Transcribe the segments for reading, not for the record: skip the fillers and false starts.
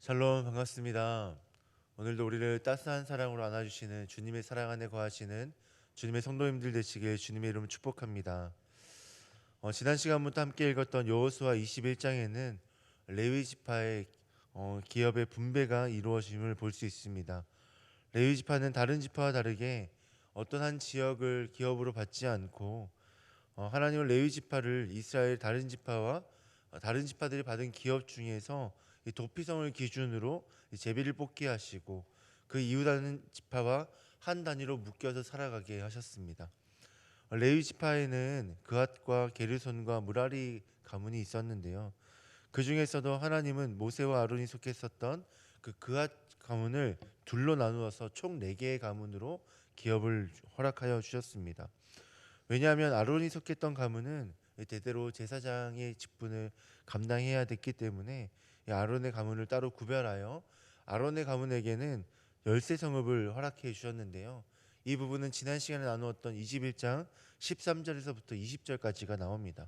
샬롬 반갑습니다. 오늘도 우리를 따스한 사랑으로 안아주시는 주님의 사랑 안에 거하시는 주님의 성도님들 되시길 주님의 이름으로 축복합니다. 지난 시간부터 함께 읽었던 여호수아 21장에는 레위 지파의 기업의 분배가 이루어짐을 볼 수 있습니다. 레위 지파는 다른 지파와 다르게 어떤 한 지역을 기업으로 받지 않고 하나님은 레위 지파를 이스라엘 다른 지파와 다른 지파들이 받은 기업 중에서 이 도피성을 기준으로 이 제비를 뽑게 하시고 그 이웃 다른 지파와 한 단위로 묶여서 살아가게 하셨습니다. 레위 지파에는 그앗과 게르손과 무라리 가문이 있었는데요. 그 중에서도 하나님은 모세와 아론이 속했었던 그 그앗 가문을 둘로 나누어서 총 4개의 가문으로 기업을 허락하여 주셨습니다. 왜냐하면 아론이 속했던 가문은 대대로 제사장의 직분을 감당해야 됐기 때문에 이 아론의 가문을 따로 구별하여 아론의 가문에게는 열세 성읍을 허락해 주셨는데요. 이 부분은 지난 시간에 나누었던 21장 13절에서부터 20절까지가 나옵니다.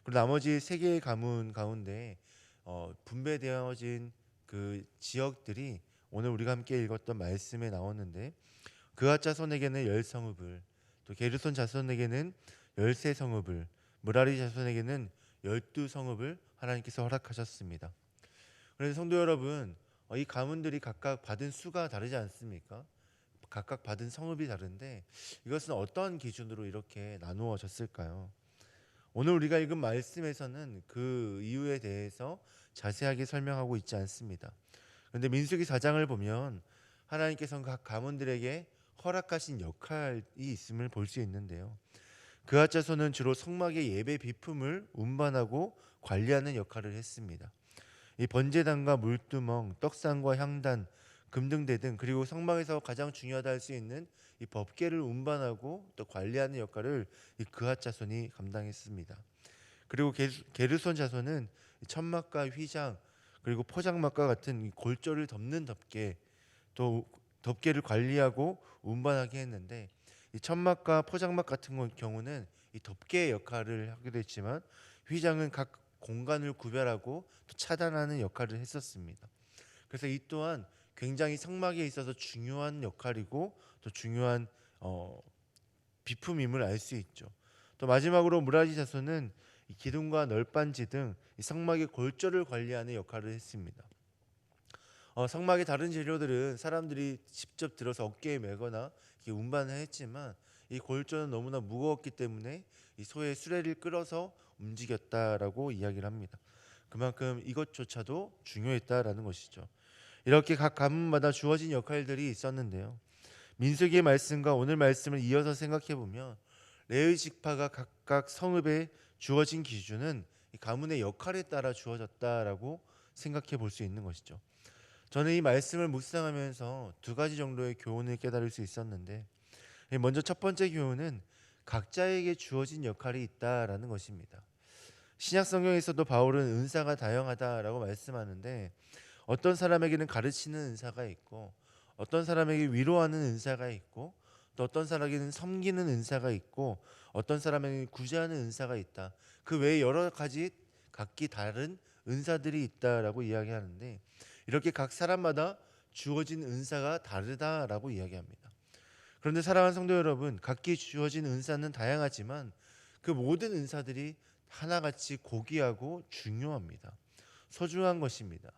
그리고 나머지 세 개의 가문 가운데 분배되어진 그 지역들이 오늘 우리가 함께 읽었던 말씀에 나오는데 그앗 자손에게는 열 성읍을, 또 게르손 자손에게는 열세 성읍을, 무라리 자손에게는 12성읍을 하나님께서 허락하셨습니다. 그래서 성도 여러분, 이 가문들이 각각 받은 수가 다르지 않습니까? 각각 받은 성읍이 다른데 이것은 어떠한 기준으로 이렇게 나누어졌을까요? 오늘 우리가 읽은 말씀에서는 그 이유에 대해서 자세하게 설명하고 있지 않습니다. 그런데 민수기 4장을 보면 하나님께서는 각 가문들에게 허락하신 역할이 있음을 볼 수 있는데요. 그앗 자손은 주로 성막의 예배 비품을 운반하고 관리하는 역할을 했습니다. 이 번제단과 물두멍, 떡상과 향단, 금등대 등 그리고 성막에서 가장 중요하다 할 수 있는 이 법궤를 운반하고 또 관리하는 역할을 이 그앗 자손이 감당했습니다. 그리고 게르손 자손은 천막과 휘장 그리고 포장막과 같은 이 골조를 덮는 덮개 또 덮개를 관리하고 운반하게 했는데 이 천막과 포장막 같은 경우는 이 덮개의 역할을 하기도 했지만 휘장은 각 공간을 구별하고 또 차단하는 역할을 했었습니다. 그래서 이 또한 굉장히 성막에 있어서 중요한 역할이고 또 중요한 비품임을 알 수 있죠. 또 마지막으로 무라지 자손은 이 기둥과 널빤지 등 이 성막의 골조를 관리하는 역할을 했습니다. 성막의 다른 재료들은 사람들이 직접 들어서 어깨에 메거나 이렇게 운반을 했지만 이 골조는 너무나 무거웠기 때문에 이 소의 수레를 끌어서 움직였다라고 이야기를 합니다. 그만큼 이것조차도 중요했다라는 것이죠. 이렇게 각 가문마다 주어진 역할들이 있었는데요. 민수기의 말씀과 오늘 말씀을 이어서 생각해 보면 레위 지파가 각각 성읍에 주어진 기준은 이 가문의 역할에 따라 주어졌다라고 생각해 볼 수 있는 것이죠. 저는 이 말씀을 묵상하면서 두 가지 정도의 교훈을 깨달을 수 있었는데 먼저 첫 번째 교훈은 각자에게 주어진 역할이 있다라는 것입니다. 신약 성경에서도 바울은 은사가 다양하다라고 말씀하는데 어떤 사람에게는 가르치는 은사가 있고 어떤 사람에게 위로하는 은사가 있고 또 어떤 사람에게는 섬기는 은사가 있고 어떤 사람에게는 구제하는 은사가 있다. 그 외에 여러 가지 각기 다른 은사들이 있다라고 이야기하는데 이렇게 각 사람마다 주어진 은사가 다르다라고 이야기합니다. 그런데 사랑하는 성도 여러분, 각기 주어진 은사는 다양하지만 그 모든 은사들이 하나같이 고귀하고 중요합니다. 소중한 것입니다.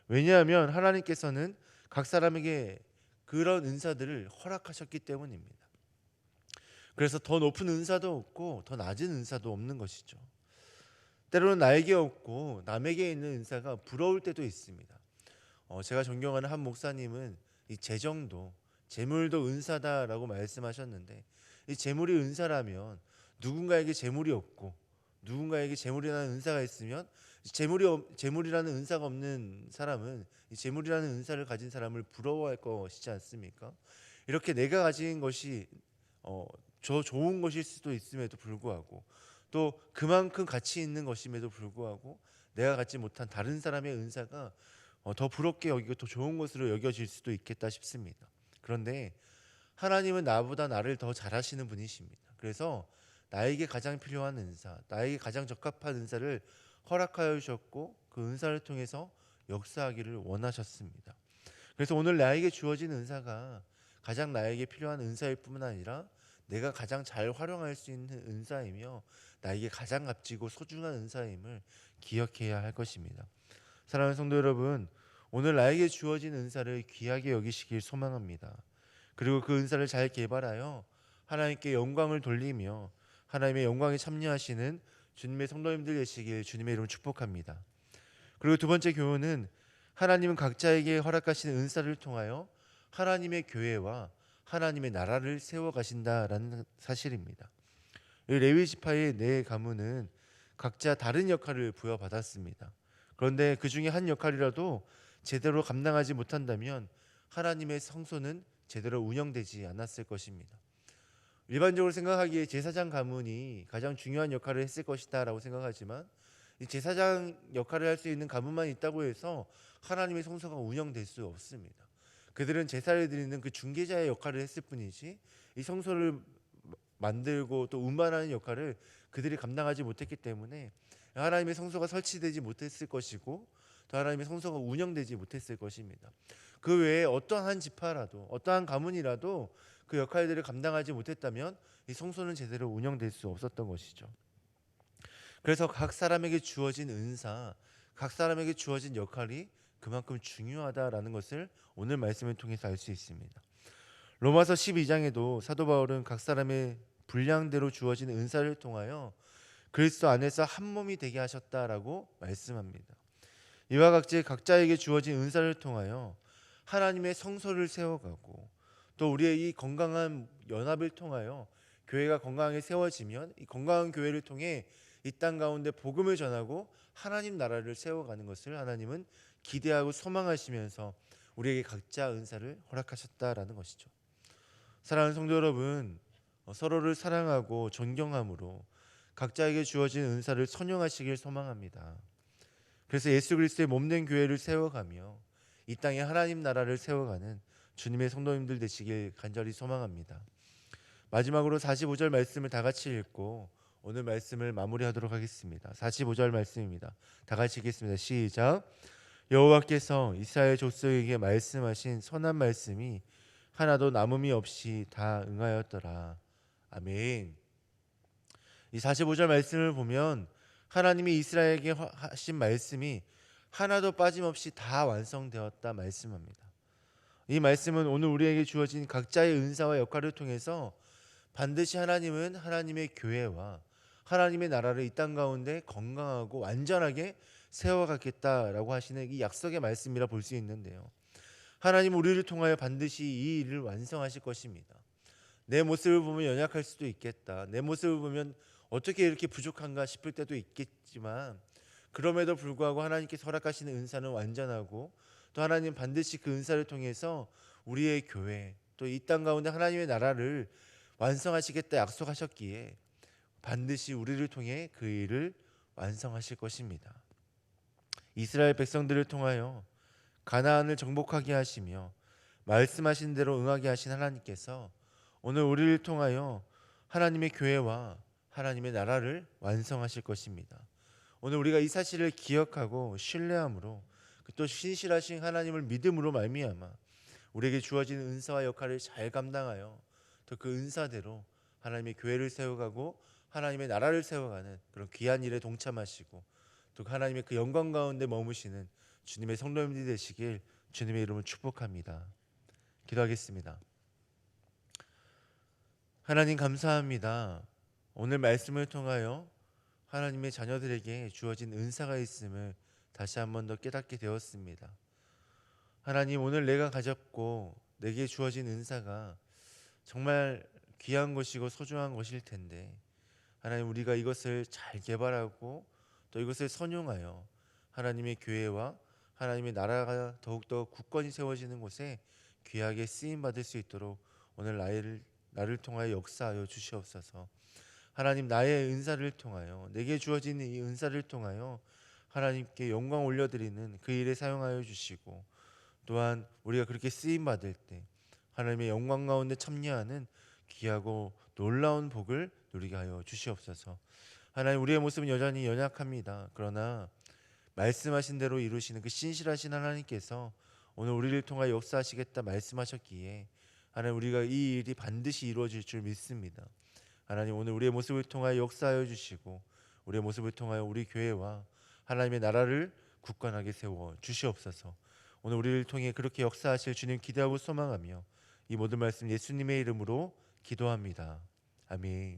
왜냐하면 하나님께서는 각 사람에게 그런 은사들을 허락하셨기 때문입니다. 그래서 더 높은 은사도 없고 더 낮은 은사도 없는 것이죠. 때로는 나에게 없고 남에게 있는 은사가 부러울 때도 있습니다. 제가 존경하는 한 목사님은 이 재정도 재물도 은사다라고 말씀하셨는데 이 재물이 은사라면 누군가에게 재물이 없고 누군가에게 재물이라는 은사가 있으면 재물이라는 은사가 없는 사람은 이 재물이라는 은사를 가진 사람을 부러워할 것이지 않습니까? 이렇게 내가 가진 것이 저 좋은 것일 수도 있음에도 불구하고 또 그만큼 가치 있는 것임에도 불구하고 내가 갖지 못한 다른 사람의 은사가 더 부럽게 여기고 더 좋은 것으로 여겨질 수도 있겠다 싶습니다. 그런데 하나님은 나보다 나를 더 잘하시는 분이십니다. 그래서 나에게 가장 필요한 은사, 나에게 가장 적합한 은사를 허락하여 주셨고 그 은사를 통해서 역사하기를 원하셨습니다. 그래서 오늘 나에게 주어진 은사가 가장 나에게 필요한 은사일 뿐만 아니라 내가 가장 잘 활용할 수 있는 은사이며 나에게 가장 값지고 소중한 은사임을 기억해야 할 것입니다. 사랑하는 성도 여러분, 오늘 나에게 주어진 은사를 귀하게 여기시길 소망합니다. 그리고 그 은사를 잘 개발하여 하나님께 영광을 돌리며 하나님의 영광에 참여하시는 주님의 성도님들 되시길 주님의 이름으로 축복합니다. 그리고 두 번째 교훈은 하나님은 각자에게 허락하시는 은사를 통하여 하나님의 교회와 하나님의 나라를 세워 가신다라는 사실입니다. 이 레위 지파의 네 가문은 각자 다른 역할을 부여받았습니다. 그런데 그 중에 한 역할이라도 제대로 감당하지 못한다면 하나님의 성소는 제대로 운영되지 않았을 것입니다. 일반적으로 생각하기에 제사장 가문이 가장 중요한 역할을 했을 것이다라고 생각하지만 이 제사장 역할을 할 수 있는 가문만 있다고 해서 하나님의 성소가 운영될 수 없습니다. 그들은 제사를 드리는 그 중개자의 역할을 했을 뿐이지 이 성소를 만들고 또 운반하는 역할을 그들이 감당하지 못했기 때문에 하나님의 성소가 설치되지 못했을 것이고 또 하나님의 성소가 운영되지 못했을 것입니다. 그 외에 어떠한 지파라도 어떠한 가문이라도 그 역할들을 감당하지 못했다면 이 성소는 제대로 운영될 수 없었던 것이죠. 그래서 각 사람에게 주어진 은사, 각 사람에게 주어진 역할이 그만큼 중요하다라는 것을 오늘 말씀을 통해서 알 수 있습니다. 로마서 12장에도 사도 바울은 각 사람의 분량대로 주어진 은사를 통하여 그리스도 안에서 한 몸이 되게 하셨다라고 말씀합니다. 이와 같이 각자에게 주어진 은사를 통하여 하나님의 성소를 세워가고 또 우리의 이 건강한 연합을 통하여 교회가 건강하게 세워지면 이 건강한 교회를 통해 이 땅 가운데 복음을 전하고 하나님 나라를 세워가는 것을 하나님은 기대하고 소망하시면서 우리에게 각자 은사를 허락하셨다라는 것이죠. 사랑하는 성도 여러분, 서로를 사랑하고 존경함으로 각자에게 주어진 은사를 선용하시길 소망합니다. 그래서 예수 그리스도의 몸된 교회를 세워가며 이 땅에 하나님 나라를 세워가는 주님의 성도님들 되시길 간절히 소망합니다. 마지막으로 45절 말씀을 다 같이 읽고 오늘 말씀을 마무리하도록 하겠습니다. 45절 말씀입니다. 다 같이 읽겠습니다. 시작. 여호와께서 이스라엘 족속에게 말씀하신 선한 말씀이 하나도 남음이 없이 다 응하였더라. 아멘. 이 45절 말씀을 보면 하나님이 이스라엘에게 하신 말씀이 하나도 빠짐없이 다 완성되었다 말씀합니다. 이 말씀은 오늘 우리에게 주어진 각자의 은사와 역할을 통해서 반드시 하나님은 하나님의 교회와 하나님의 나라를 이 땅 가운데 건강하고 완전하게 세워가겠다라고 하시는 이 약속의 말씀이라 볼 수 있는데요. 하나님은 우리를 통하여 반드시 이 일을 완성하실 것입니다. 내 모습을 보면 연약할 수도 있겠다. 내 모습을 보면 어떻게 이렇게 부족한가 싶을 때도 있겠지만 그럼에도 불구하고 하나님께서 허락하시는 은사는 완전하고 또 하나님 반드시 그 은사를 통해서 우리의 교회 또 이 땅 가운데 하나님의 나라를 완성하시겠다 약속하셨기에 반드시 우리를 통해 그 일을 완성하실 것입니다. 이스라엘 백성들을 통하여 가나안을 정복하게 하시며 말씀하신 대로 응하게 하신 하나님께서 오늘 우리를 통하여 하나님의 교회와 하나님의 나라를 완성하실 것입니다. 오늘 우리가 이 사실을 기억하고 신뢰함으로 또 신실하신 하나님을 믿음으로 말미암아 우리에게 주어진 은사와 역할을 잘 감당하여 또 그 은사대로 하나님의 교회를 세워가고 하나님의 나라를 세워가는 그런 귀한 일에 동참하시고 또 하나님의 그 영광 가운데 머무시는 주님의 성도님들이 되시길 주님의 이름으로 축복합니다. 기도하겠습니다. 하나님 감사합니다. 오늘 말씀을 통하여 하나님의 자녀들에게 주어진 은사가 있음을 다시 한 번 더 깨닫게 되었습니다. 하나님, 오늘 내가 가졌고 내게 주어진 은사가 정말 귀한 것이고 소중한 것일 텐데 하나님, 우리가 이것을 잘 개발하고 또 이것을 선용하여 하나님의 교회와 하나님의 나라가 더욱더 굳건히 세워지는 곳에 귀하게 쓰임받을 수 있도록 오늘 나를 통하여 역사하여 주시옵소서. 하나님, 나의 은사를 통하여 내게 주어진 이 은사를 통하여 하나님께 영광 올려드리는 그 일에 사용하여 주시고 또한 우리가 그렇게 쓰임받을 때 하나님의 영광 가운데 참여하는 귀하고 놀라운 복을 누리게 하여 주시옵소서. 하나님, 우리의 모습은 여전히 연약합니다. 그러나 말씀하신 대로 이루시는 그 신실하신 하나님께서 오늘 우리를 통하여 역사하시겠다 말씀하셨기에 하나님, 우리가 이 일이 반드시 이루어질 줄 믿습니다. 하나님, 오늘 우리의 모습을 통하여 역사하여 주시고 우리의 모습을 통하여 우리 교회와 하나님의 나라를 굳건하게 세워 주시옵소서. 오늘 우리를 통해 그렇게 역사하실 주님 기대하고 소망하며 이 모든 말씀 예수님의 이름으로 기도합니다. 아멘.